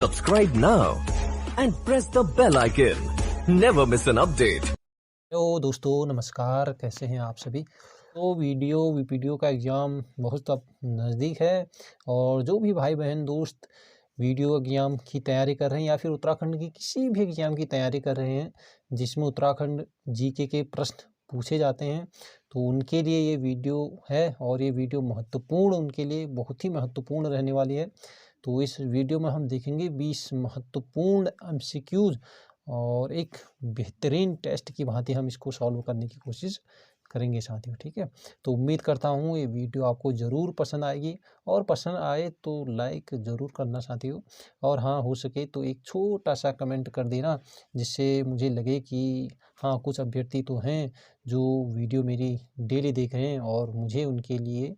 Subscribe now and press the bell icon. Never miss an update. Hello दोस्तों, नमस्कार। कैसे हैं आप सभी। तो वीडियो का एग्ज़ाम बहुत अब नज़दीक है और जो भी भाई बहन दोस्त वीडियो एग्ज़ाम की तैयारी कर रहे हैं या फिर उत्तराखंड की किसी भी एग्ज़ाम की तैयारी कर रहे हैं जिसमें उत्तराखंड जीके के प्रश्न पूछे जाते हैं, तो उनके लिए ये वीडियो है और ये वीडियो महत्वपूर्ण, उनके लिए बहुत ही महत्वपूर्ण रहने वाली है। तो इस वीडियो में हम देखेंगे 20 महत्वपूर्ण एमसीक्यूज़ और एक बेहतरीन टेस्ट की भांति हम इसको सॉल्व करने की कोशिश करेंगे साथियों, ठीक है। तो उम्मीद करता हूँ ये वीडियो आपको ज़रूर पसंद आएगी और पसंद आए तो लाइक ज़रूर करना साथियों, और हाँ हो सके तो एक छोटा सा कमेंट कर देना जिससे मुझे लगे कि हाँ कुछ अभ्यर्थी तो हैं जो वीडियो मेरी डेली देख रहे हैं और मुझे उनके लिए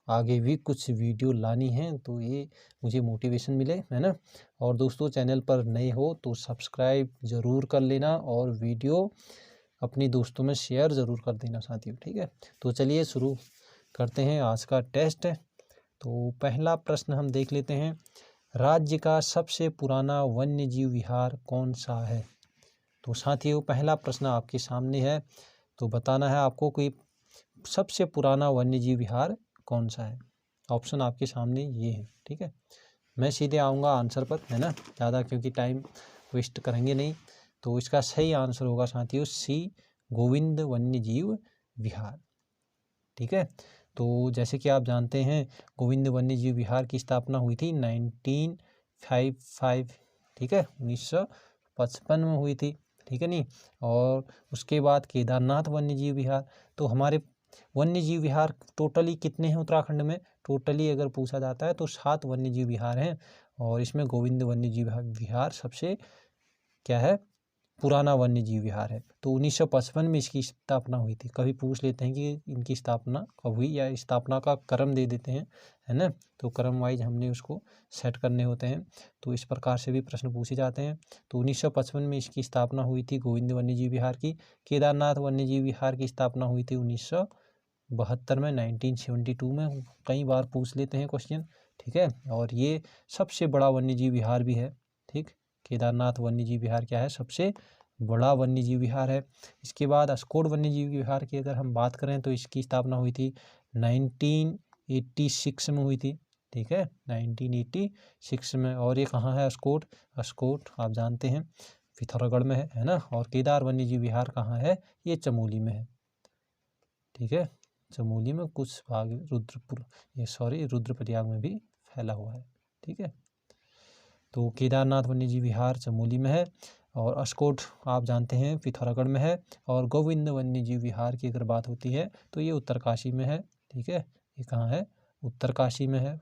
आगे भी कुछ वीडियो लानी है, तो ये मुझे मोटिवेशन मिले, है ना। और दोस्तों, चैनल पर नए हो तो सब्सक्राइब ज़रूर कर लेना और वीडियो अपने दोस्तों में शेयर ज़रूर कर देना साथियों, ठीक है। तो चलिए शुरू करते हैं आज का टेस्ट। तो पहला प्रश्न हम देख लेते हैं, राज्य का सबसे पुराना वन्य जीव विहार कौन सा है। तो साथियों, पहला प्रश्न आपके सामने है, तो बताना है आपको कि सबसे पुराना वन्य जीव विहार कौन सा है। ऑप्शन आपके सामने ये है, ठीक है। मैं सीधे आऊँगा आंसर पर, है ना, ज़्यादा क्योंकि टाइम वेस्ट करेंगे नहीं। तो इसका सही आंसर होगा साथियों सी, गोविंद वन्य जीव विहार, ठीक है। तो जैसे कि आप जानते हैं गोविंद वन्य जीव विहार की स्थापना हुई थी 1955, ठीक है, 1955 में हुई थी, ठीक है नहीं। और उसके बाद केदारनाथ वन्य जीव विहार। तो हमारे वन्य जीव विहार टोटली कितने हैं उत्तराखंड में, टोटली अगर पूछा जाता है तो 7 वन्य जीव विहार हैं और इसमें गोविंद वन्य जीव विहार सबसे क्या है, पुराना वन्य जीव विहार है। तो 1955 में इसकी स्थापना हुई थी। कभी पूछ लेते हैं कि इनकी स्थापना कब हुई या स्थापना का क्रम दे देते हैं, है ना। तो क्रम वाइज हमने उसको सेट करने होते हैं, तो इस प्रकार से भी प्रश्न पूछे जाते हैं। तो 1955 में इसकी स्थापना हुई थी गोविंद वन्य जीव विहार की। केदारनाथ वन्य जीव विहार की स्थापना हुई थी 1972 में, 1972 में। कई बार पूछ लेते हैं क्वेश्चन, ठीक है। और ये सबसे बड़ा वन्य जीव विहार भी है, ठीक। केदारनाथ वन्य जीव विहार क्या है, सबसे बड़ा वन्य जीव विहार है। इसके बाद अस्कोट वन्य जीव विहार की अगर हम बात करें तो इसकी स्थापना हुई थी 1986 में हुई थी, ठीक है, 1986 में। और ये कहाँ है अस्कोट, अस्कोट आप जानते हैं पिथौरागढ़ में है ना। और केदार वन्य जीव विहार कहाँ है, ये चमोली में है, ठीक है। चमोली में कुछ भाग रुद्रप्रयाग में भी फैला हुआ है, ठीक है। तो केदारनाथ वन्य जीव विहार चमोली में है और अस्कोट आप जानते हैं पिथौरागढ़ में है। और गोविंद वन्य जीव विहार की अगर बात होती है तो ये उत्तरकाशी में है, ठीक है। ये कहाँ है, उत्तरकाशी में है।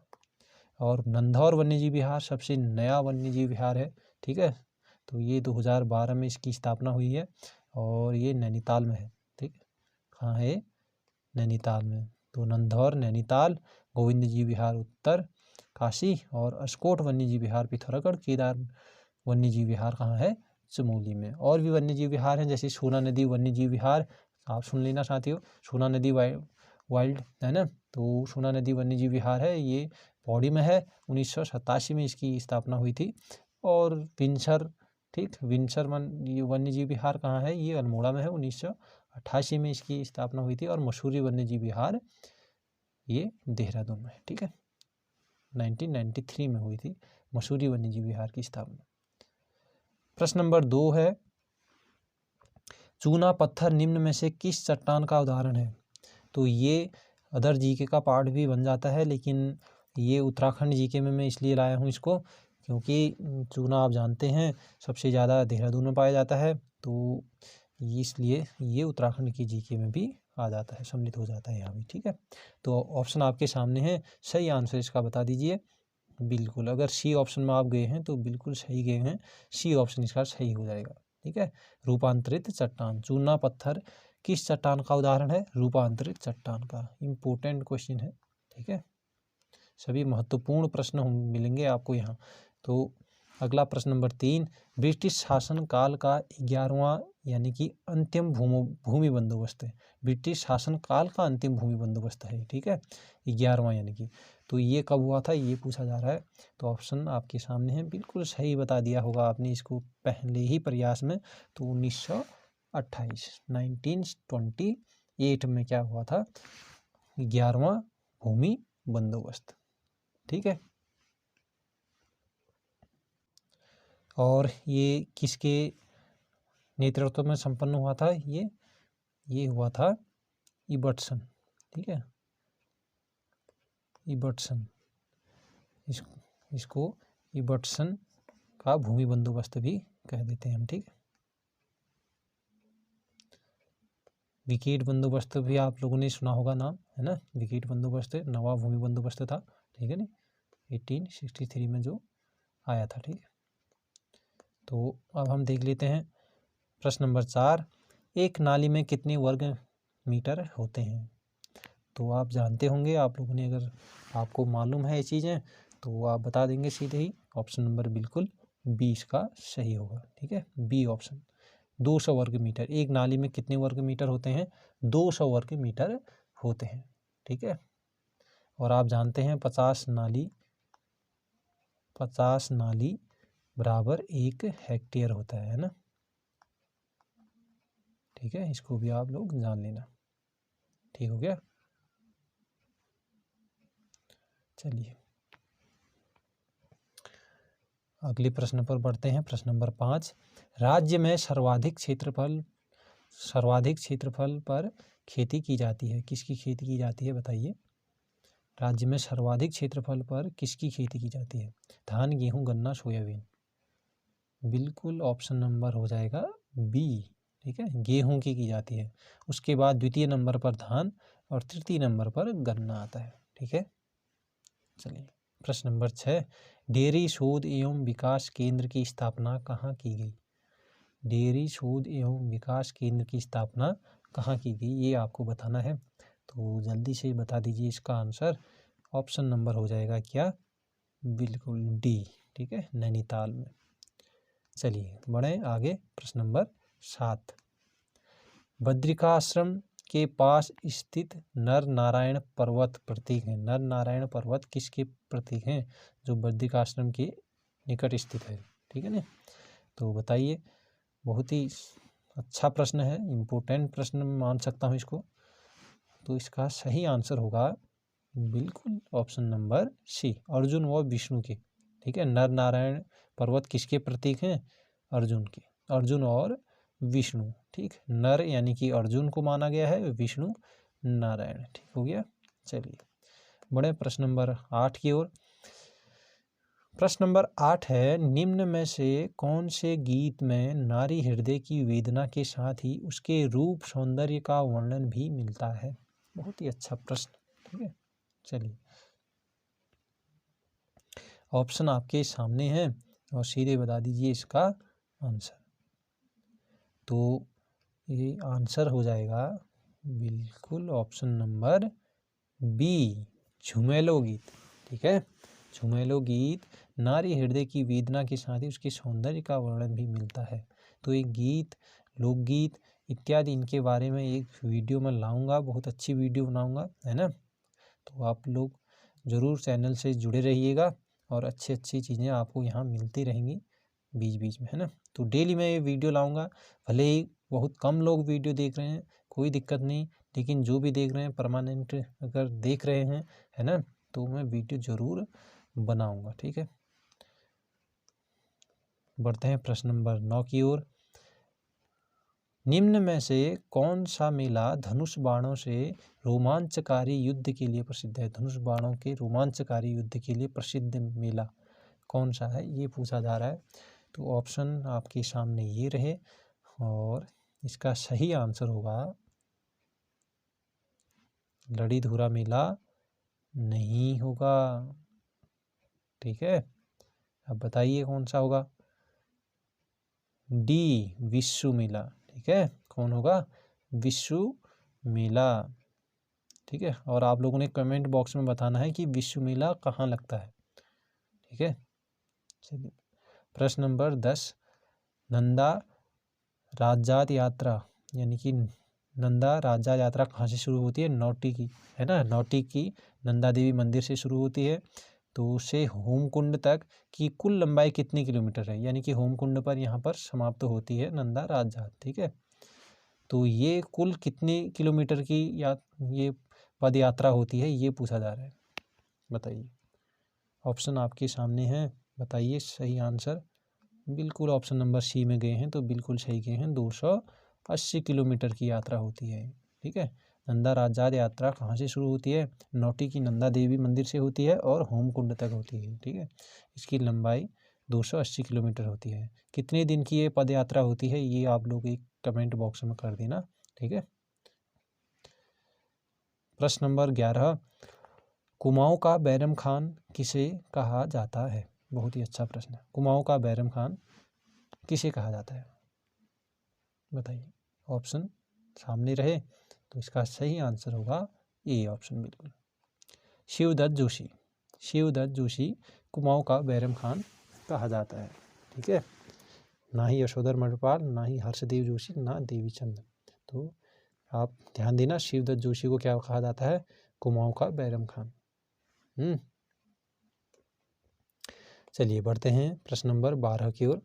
और नंधौर वन्य जीव विहार सबसे नया वन्य जीव विहार है, ठीक है। तो ये 2012 में इसकी स्थापना हुई है और ये नैनीताल में है, ठीक। कहाँ है, नैनीताल में। तो नंधौर नैनीताल, गोविंद जीव विहार उत्तर काशी और अस्कोट वन्य जीव विहार पिथौरागढ़, केदार वन्य जीव विहार कहाँ है, चमोली में। और भी वन्य जीव विहार हैं जैसे सोना नदी वन्य जीव विहार, आप सुन लेना साथियों, सोना नदी वाइल्ड, है ना। तो सोना नदी वन्य जीव विहार है, ये पौड़ी में है, 1987 में इसकी स्थापना हुई थी। और विंसर, ठीक, विंसर वन्य जीव विहार कहाँ है, ये अल्मोड़ा में है, 1988 में इसकी स्थापना हुई थी। और मसूरी वन्य जीव विहार ये देहरादून में है, ठीक है, 1993 में हुई थी मसूरी वन्य जीव विहार की स्थापना। प्रश्न नंबर 2 है, चूना पत्थर निम्न में से किस चट्टान का उदाहरण है। तो ये अदर जीके का पार्ट भी बन जाता है, लेकिन ये उत्तराखंड जीके में मैं इसलिए लाया हूँ इसको क्योंकि चूना आप जानते हैं सबसे ज़्यादा देहरादून में पाया जाता है, तो इसलिए ये उत्तराखंड की जीके में भी आ जाता है, सम्मिलित हो जाता है यहाँ भी, ठीक है। तो ऑप्शन आपके सामने है, सही आंसर इसका बता दीजिए। बिल्कुल, अगर सी ऑप्शन में आप गए हैं तो बिल्कुल सही गए हैं, सी ऑप्शन इसका सही हो जाएगा, ठीक है। रूपांतरित चट्टान, चूना पत्थर किस चट्टान का उदाहरण है, रूपांतरित चट्टान का। इम्पोर्टेंट क्वेश्चन है, ठीक है। सभी महत्वपूर्ण प्रश्न मिलेंगे आपको यहाँ। तो अगला प्रश्न नंबर 3, ब्रिटिश शासन काल का 11वां यानी कि अंतिम भूमि बंदोबस्त है। ब्रिटिश शासन काल का अंतिम भूमि बंदोबस्त है, ठीक है, 11वां यानी कि। तो ये कब हुआ था ये पूछा जा रहा है। तो ऑप्शन आपके सामने है, बिल्कुल सही बता दिया होगा आपने इसको पहले ही प्रयास में। तो 1928 में क्या हुआ था, 11वां भूमि बंदोबस्त। ठीक है, और ये किसके नेतृत्व में संपन्न हुआ था, ये हुआ था इबर्टसन। ठीक है, इबर्टसन, इसको इबर्टसन का भूमि बंदोबस्त भी कह देते हैं हम। ठीक है, विकेट बंदोबस्त भी आप लोगों ने सुना होगा नाम, है ना। विकेट बंदोबस्त नवा भूमि बंदोबस्त था। ठीक है ना, 1863 में जो आया था। ठीक है, तो अब हम देख लेते हैं प्रश्न नंबर 4, एक नाली में कितने वर्ग मीटर होते हैं। तो आप जानते होंगे, आप लोगों ने अगर आपको मालूम है ये चीज़ें तो आप बता देंगे सीधे ही। ऑप्शन नंबर बिल्कुल 20 का सही होगा। ठीक है, बी ऑप्शन, 200 वर्ग मीटर। एक नाली में कितने वर्ग मीटर होते हैं, 200 वर्ग मीटर होते हैं। ठीक है, और आप जानते हैं 50 नाली बराबर 1 हेक्टेयर होता है ना। ठीक है, इसको भी आप लोग जान लेना। ठीक हो गया, चलिए अगले प्रश्न पर बढ़ते हैं। प्रश्न नंबर 5, राज्य में सर्वाधिक क्षेत्रफल पर खेती की जाती है, किसकी खेती की जाती है बताइए। राज्य में सर्वाधिक क्षेत्रफल पर किसकी खेती की जाती है, धान, गेहूं, गन्ना, सोयाबीन। बिल्कुल ऑप्शन नंबर हो जाएगा बी। ठीक है, गेहूं की जाती है, उसके बाद द्वितीय नंबर पर धान और तृतीय नंबर पर गन्ना आता है। ठीक है, चलिए प्रश्न नंबर 6, डेयरी शोध एवं विकास केंद्र की स्थापना कहाँ की गई। डेयरी शोध एवं विकास केंद्र की स्थापना कहाँ की गई, ये आपको बताना है। तो जल्दी से बता दीजिए इसका आंसर। ऑप्शन नंबर हो जाएगा क्या, बिल्कुल डी। ठीक है, नैनीताल में। चलिए बढ़े आगे, प्रश्न नंबर 7, बद्रिकाश्रम के पास स्थित नर नारायण पर्वत प्रतीक है। नर नारायण पर्वत किसके प्रतीक हैं, जो बद्रिकाश्रम के निकट स्थित है। ठीक है ना, तो बताइए। बहुत ही अच्छा प्रश्न है, इम्पोर्टेंट प्रश्न मान सकता हूँ इसको। तो इसका सही आंसर होगा बिल्कुल ऑप्शन नंबर सी, अर्जुन व विष्णु के। ठीक है, नर नारायण पर्वत किसके प्रतीक हैं, अर्जुन के, अर्जुन और विष्णु। ठीक, नर यानी कि अर्जुन को माना गया है, विष्णु नारायण। ठीक हो गया, चलिए बढ़े प्रश्न नंबर 8 की ओर। प्रश्न नंबर 8 है, निम्न में से कौन से गीत में नारी हृदय की वेदना के साथ ही उसके रूप सौंदर्य का वर्णन भी मिलता है। बहुत ही अच्छा प्रश्न। ठीक है, चलिए ऑप्शन आपके सामने है और सीधे बता दीजिए इसका आंसर। तो ये आंसर हो जाएगा बिल्कुल ऑप्शन नंबर बी, झुमेलो गीत। ठीक है, झुमेलो गीत नारी हृदय की वेदना के साथ ही उसके सौंदर्य का वर्णन भी मिलता है। तो ये गीत, लोकगीत इत्यादि इनके बारे में एक वीडियो में लाऊंगा, बहुत अच्छी वीडियो बनाऊंगा, है ना। तो आप लोग ज़रूर चैनल से जुड़े रहिएगा और अच्छी अच्छी चीज़ें आपको यहाँ मिलती रहेंगी बीच बीच में, है ना। तो डेली मैं ये वीडियो लाऊंगा, भले ही बहुत कम लोग वीडियो देख रहे हैं, कोई दिक्कत नहीं, लेकिन जो भी देख रहे हैं परमानेंट अगर देख रहे हैं, है ना, तो मैं वीडियो ज़रूर बनाऊंगा। ठीक है, बढ़ते हैं प्रश्न नंबर 9 की ओर। निम्न में से कौन सा मेला धनुष बाणों से रोमांचकारी युद्ध के लिए प्रसिद्ध है। धनुष बाणों के रोमांचकारी युद्ध के लिए प्रसिद्ध मेला कौन सा है, ये पूछा जा रहा है। तो ऑप्शन आपके सामने ये रहे और इसका सही आंसर होगा लड़ीधुरा मेला नहीं होगा। ठीक है, अब बताइए कौन सा होगा, डी, विश्व मेला। ठीक है, कौन होगा, विश्व मेला। ठीक है, और आप लोगों ने कमेंट बॉक्स में बताना है कि विश्व मेला कहाँ लगता है। ठीक है, चलिए प्रश्न नंबर 10, नंदा राजात यात्रा यानी कि नंदा राजा यात्रा कहाँ से शुरू होती है? नौटी की, है ना, नौटी की नंदा देवी मंदिर से शुरू होती है। तो उससे होमकुंड तक की कुल लंबाई कितनी किलोमीटर है? यानी कि होमकुंड पर यहाँ पर समाप्त होती है नंदा राजा, ठीक है। तो ये कुल कितने किलोमीटर की ये पद यात्रा होती है, ये पूछा जा रहा है, बताइए। ऑप्शन आपके सामने है, बताइए सही आंसर। बिल्कुल ऑप्शन नंबर सी में गए हैं, तो बिल्कुल सही गए हैं। 280 किलोमीटर की यात्रा होती है, ठीक है। नंदा राजा यात्रा कहाँ से शुरू होती है? नौटी की नंदा देवी मंदिर से होती है और होमकुंड तक होती है, ठीक है। इसकी लंबाई 280 किलोमीटर होती है। कितने दिन की ये पद यात्रा होती है, ये आप लोग एक कमेंट बॉक्स में कर देना, ठीक है। प्रश्न नंबर 11, कुमाऊं का बैरम खान किसे कहा जाता है? बहुत ही अच्छा प्रश्न है। कुमाऊं का बैरम खान किसे कहा जाता है, बताइए। ऑप्शन सामने रहे तो इसका सही आंसर होगा ए ऑप्शन, बिल्कुल। शिवदत्त जोशी, शिवदत्त जोशी कुमाऊं का बैरम खान कहा जाता है, ठीक है। ना ही यशोधर मणिपाल, ना ही हर्षदेव जोशी, ना देवीचंद। तो आप ध्यान देना, शिवदत्त जोशी को क्या कहा जाता है? कुमाऊं का बैरम खान। चलिए बढ़ते हैं प्रश्न नंबर 12 की ओर।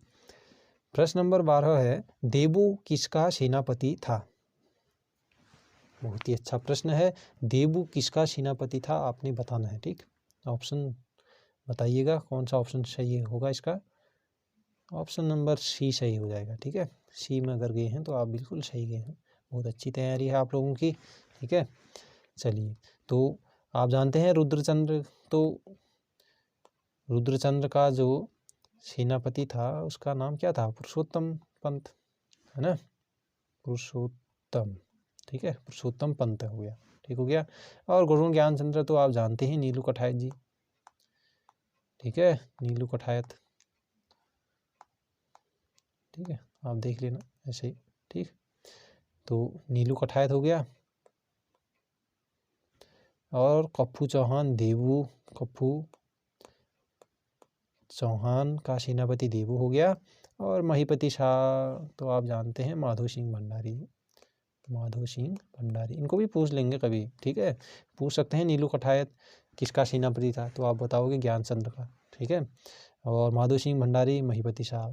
प्रश्न नंबर 12 है, देबू किसका सेनापति था? बहुत ही अच्छा प्रश्न है। देबू किसका सेनापति था, आपने बताना है, ठीक। ऑप्शन बताइएगा कौन सा ऑप्शन सही होगा इसका। ऑप्शन नंबर सी सही हो जाएगा, ठीक है। सी में अगर गए हैं तो आप बिल्कुल सही गए हैं। बहुत अच्छी तैयारी है आप लोगों की, ठीक है। चलिए, तो आप जानते हैं रुद्रचंद्र, तो रुद्रचंद्र का जो सेनापति था उसका नाम क्या था? पुरुषोत्तम पंत, है ना, पुरुषोत्तम, ठीक है, पुरुषोत्तम पंत हो गया, ठीक हो गया। और गुरु ज्ञान चंद्र तो आप जानते हैं, नीलू कठायत जी, ठीक है, नीलू कठायत, ठीक है, आप देख लेना ऐसे ही, ठीक। तो नीलू कठायत हो गया। और कप्पू चौहान, देबू कप्पू चौहान का सेनापति देबू हो गया। और महीपति शाह तो आप जानते हैं, माधो सिंह भंडारी, माधो सिंह भंडारी, इनको भी पूछ लेंगे कभी, ठीक है, पूछ सकते हैं। नीलू कठायत किसका सेनापति था, तो आप बताओगे ज्ञानचंद्र का, ठीक है। और माधो सिंह भंडारी, महीपति शाह,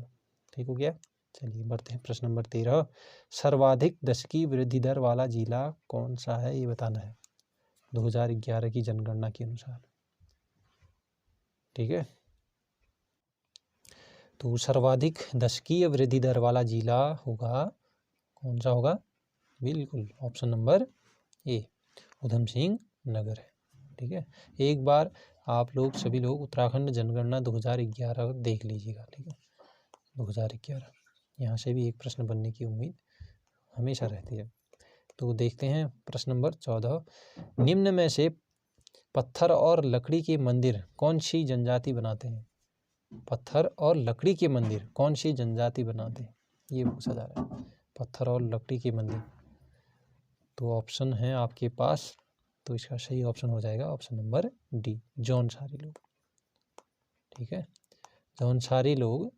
ठीक हो गया। चलिए बढ़ते हैं प्रश्न नंबर 13, सर्वाधिक दशकीय वृद्धि दर वाला जिला कौन सा है, ये बताना है 2011 की जनगणना के अनुसार, ठीक है। तो सर्वाधिक दशकीय वृद्धि दर वाला जिला होगा, कौन सा होगा? बिल्कुल option number A, Udham Singh Nagar है, ठीक है। एक बार आप लोग सभी लोग उत्तराखंड जनगणना 2011 देख लीजिएगा, ठीक है, 2011, यहाँ से भी एक प्रश्न बनने की उम्मीद हमेशा रहती है। तो देखते हैं प्रश्न नंबर 14, निम्न में से पत्थर और लकड़ी के मंदिर कौन सी जनजाति बनाते हैं? पत्थर और लकड़ी के मंदिर कौन सी जनजाति बनाते हैं, ये पूछा जा रहा है। पत्थर और लकड़ी के मंदिर, तो ऑप्शन है आपके पास, तो इसका सही ऑप्शन हो जाएगा ऑप्शन नंबर डी, जौनसारी लोग, ठीक है। जौनसारी लोग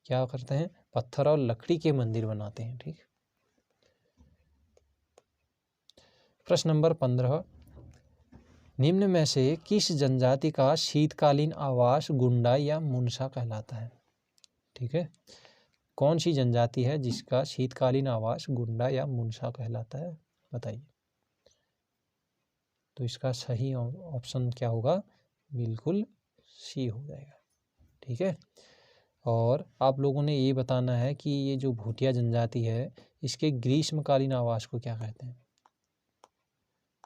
क्या करते हैं? पत्थर और लकड़ी के मंदिर बनाते हैं, ठीक। प्रश्न नंबर 15, निम्न में से किस जनजाति का शीतकालीन आवास गुंडा या मुनसा कहलाता है, ठीक है। कौन सी जनजाति है जिसका शीतकालीन आवास गुंडा या मुनसा कहलाता है, बताइए। तो इसका सही ऑप्शन क्या होगा? बिल्कुल सी हो जाएगा, ठीक है। और आप लोगों ने ये बताना है कि ये जो भूटिया जनजाति है इसके ग्रीष्मकालीन आवास को क्या कहते हैं?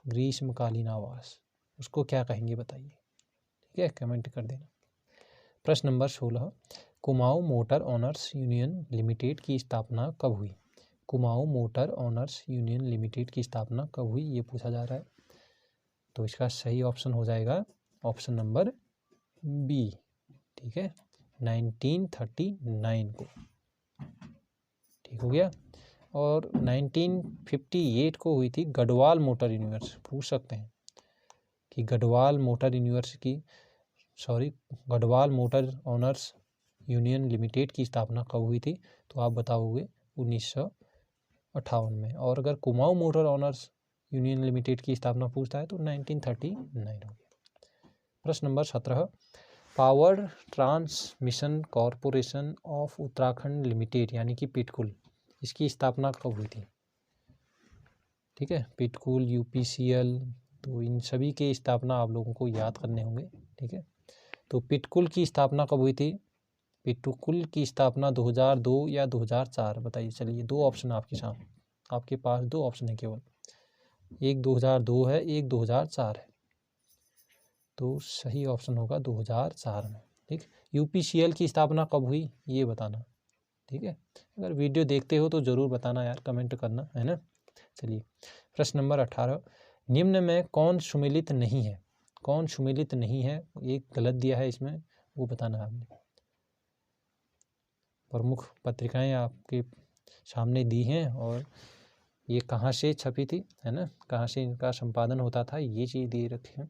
ग्रीष्मकालीन आवास उसको क्या कहेंगे, बताइए, ठीक है, कमेंट कर देना। प्रश्न number 16, Kumaon motor owners union limited की स्थापना कब हुई? Kumaon motor owners union limited की स्थापना कब हुई, ये पूछा जा रहा है। तो इसका सही ऑप्शन हो जाएगा ऑप्शन नंबर बी, ठीक है, 1939 को, ठीक हो गया। और 1958 को हुई थी गढ़वाल मोटर यूनिवर्स, पूछ सकते हैं कि गढ़वाल मोटर यूनिवर्स की Garhwal motor owners union limited की स्थापना कब हुई थी, तो आप बताओगे 1958 में। और अगर Kumaon motor honours union limited की स्थापना पूछता है तो 1939 हो गया। प्रश्न number 17, power transmission corporation of Uttarakhand limited यानी कि पिटकुल, इसकी स्थापना कब हुई थी? ठीक है, पिटकुल, यूपीसीएल, तो इन सभी के स्थापना आप लोगों को याद करने होंगे। ठीक है, तो पिटकुल की स्थापना कब हुई थी? पिटकुल की स्थापना 2002 या 2004 बताइए। चलिए, दो ऑप्शन आपके सामने, आपके पास दो ऑप्शन है केवल, एक 2002 है, एक 2004 है। तो सही ऑप्शन होगा 2004 में। ठीक, यूपीसीएल की स्थापना कब हुई ये बताना। ठीक है, अगर वीडियो देखते हो तो ज़रूर बताना यार, कमेंट करना, है ना। चलिए, प्रश्न नंबर 18, निम्न में कौन सुमेलित नहीं है? कौन सुमेलित नहीं है, एक गलत दिया है इसमें, वो बताना आपने। प्रमुख पत्रिकाएं आपके सामने दी हैं और ये कहाँ से छपी थी, है ना, कहाँ से इनका संपादन होता था, ये चीज़ दे रखे हैं।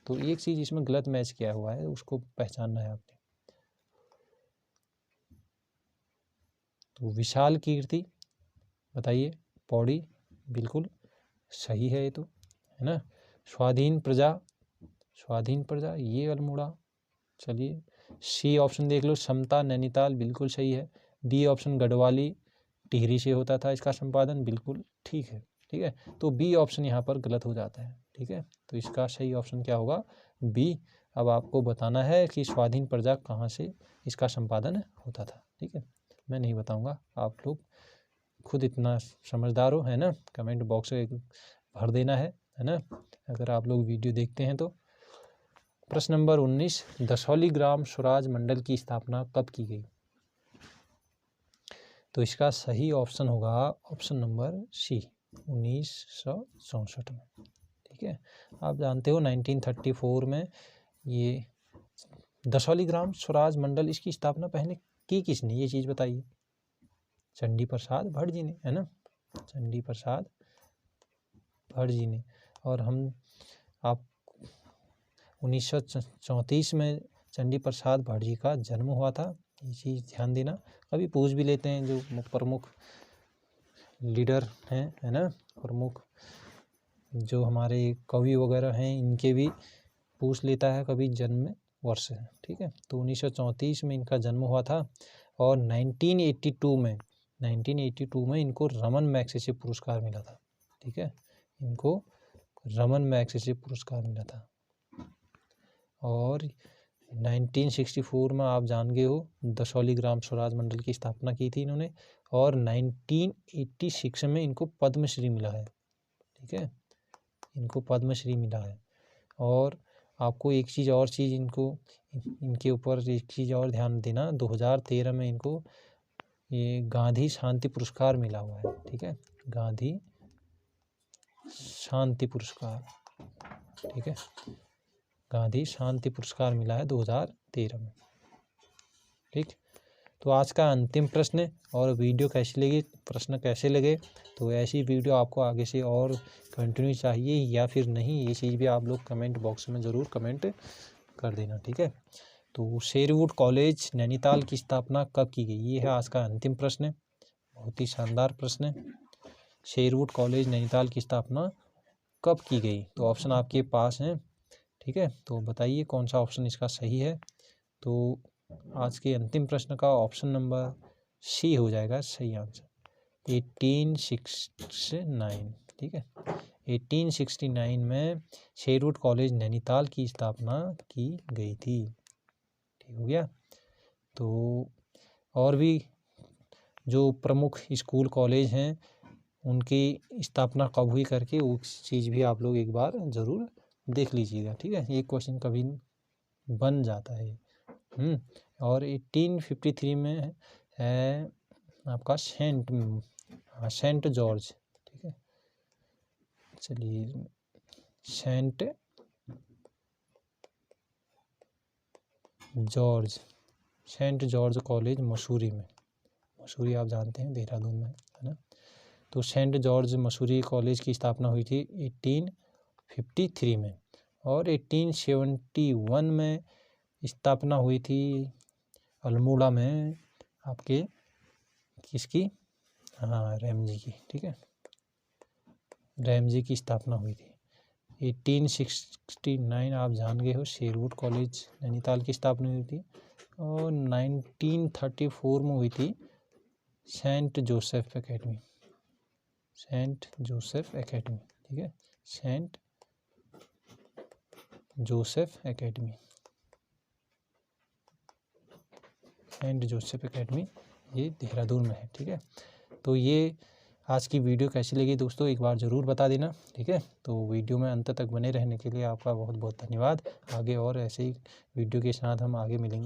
तो एक चीज़ इसमें गलत मैच किया हुआ है, उसको पहचानना है आपने। तो विशाल कीर्ति बताइए, पौड़ी, बिल्कुल सही है ये तो, है ना। स्वाधीन प्रजा, स्वाधीन प्रजा ये अल्मोड़ा। चलिए, सी ऑप्शन देख लो, समता नैनीताल, बिल्कुल सही है। डी ऑप्शन गढ़वाली, टिहरी से होता था इसका संपादन, बिल्कुल ठीक है। ठीक है, तो बी ऑप्शन यहाँ पर गलत हो जाता है। ठीक है, तो इसका सही ऑप्शन क्या होगा? बी। अब आपको बताना है कि स्वाधीन प्रजा कहाँ से इसका संपादन होता था। ठीक है, मैं नहीं बताऊँगा, आप लोग खुद इतना समझदार हो, है ना। कमेंट बॉक्स में भर देना है ना, अगर आप लोग वीडियो देखते हैं तो। प्रश्न नंबर 19, दसौली ग्राम स्वराज मंडल की स्थापना कब की गई? तो इसका सही ऑप्शन होगा ऑप्शन नंबर सी, 1964 में। ठीक है, आप जानते हो 1934 में ये दसौली ग्राम स्वराज मंडल, इसकी स्थापना पहले की किसने, ये चीज़ बताइए। चंडी प्रसाद भट्ट जी ने, है ना, चंडी प्रसाद भट्ट जी ने। और आप 1934 में चंडी प्रसाद भट्ट जी का जन्म हुआ था, ये चीज़ ध्यान देना। कभी पूछ भी लेते हैं जो प्रमुख लीडर हैं, है ना, प्रमुख जो हमारे कवि वगैरह हैं, इनके भी पूछ लेता है कभी जन्म वर्ष है। ठीक है, तो 1934 में इनका जन्म हुआ था और 1982 में इनको रमन मैग्सेसे पुरस्कार मिला था। ठीक है, इनको रमन मैग्सेसे पुरस्कार मिला था। और 1964 में आप जान गए हो दसौली ग्राम स्वराज मंडल की स्थापना की थी इन्होंने, और 1986 में इनको पद्मश्री मिला है। ठीक है, इनको पद्मश्री मिला है। और आपको एक चीज़ और चीज़ इनके ऊपर एक चीज़ और ध्यान देना, 2013 में इनको ये गांधी शांति पुरस्कार मिला हुआ है। ठीक है, गांधी शांति पुरस्कार, ठीक है, गांधी शांति पुरस्कार मिला है 2013 में। ठीक, तो आज का अंतिम प्रश्न, और वीडियो कैसी लगी, प्रश्न कैसे लगे, तो ऐसी वीडियो आपको आगे से और कंटिन्यू चाहिए या फिर नहीं, ये चीज़ भी आप लोग कमेंट बॉक्स में ज़रूर कमेंट कर देना। ठीक है, तो शेरवुड कॉलेज नैनीताल की स्थापना कब की गई, ये है आज का अंतिम प्रश्न। बहुत ही शानदार प्रश्न। शेरवुड कॉलेज नैनीताल की स्थापना कब की गई? तो ऑप्शन आपके पास हैं। ठीक है, तो बताइए कौन सा ऑप्शन इसका सही है। तो आज के अंतिम प्रश्न का ऑप्शन नंबर सी हो जाएगा सही आंसर, 1869। ठीक है, 1869 में शेरवुड कॉलेज नैनीताल की स्थापना की गई थी। ठीक हो गया। तो और भी जो प्रमुख स्कूल कॉलेज हैं उनकी स्थापना कब हुई करके उस चीज़ भी आप लोग एक बार ज़रूर देख लीजिएगा। ठीक है, ये क्वेश्चन कभी बन जाता है। और 1853 में है आपका सेंट जॉर्ज। ठीक है, चलिए, सेंट जॉर्ज कॉलेज मसूरी में, मसूरी आप जानते हैं देहरादून में, है ना। तो सेंट जॉर्ज मसूरी कॉलेज की स्थापना हुई थी 1853 में। और 1871 में स्थापना हुई थी अल्मोड़ा में आपके किसकी, हाँ, रैमजी की, ठीक है, रैमजी की स्थापना हुई थी। 1869 आप जान गए हो, शेरवुड कॉलेज नैनीताल की स्थापना हुई थी। और 1934 में हुई थी Saint Joseph academy, Saint Joseph academy, ठीक है, Saint Joseph academy, Saint Joseph academy, ये देहरादून में है, ठीक है। तो ये आज की वीडियो कैसी लगी दोस्तों, एक बार ज़रूर बता देना, ठीक है। तो वीडियो में अंत तक बने रहने के लिए आपका बहुत बहुत धन्यवाद। आगे और ऐसे ही वीडियो के साथ हम आगे मिलेंगे।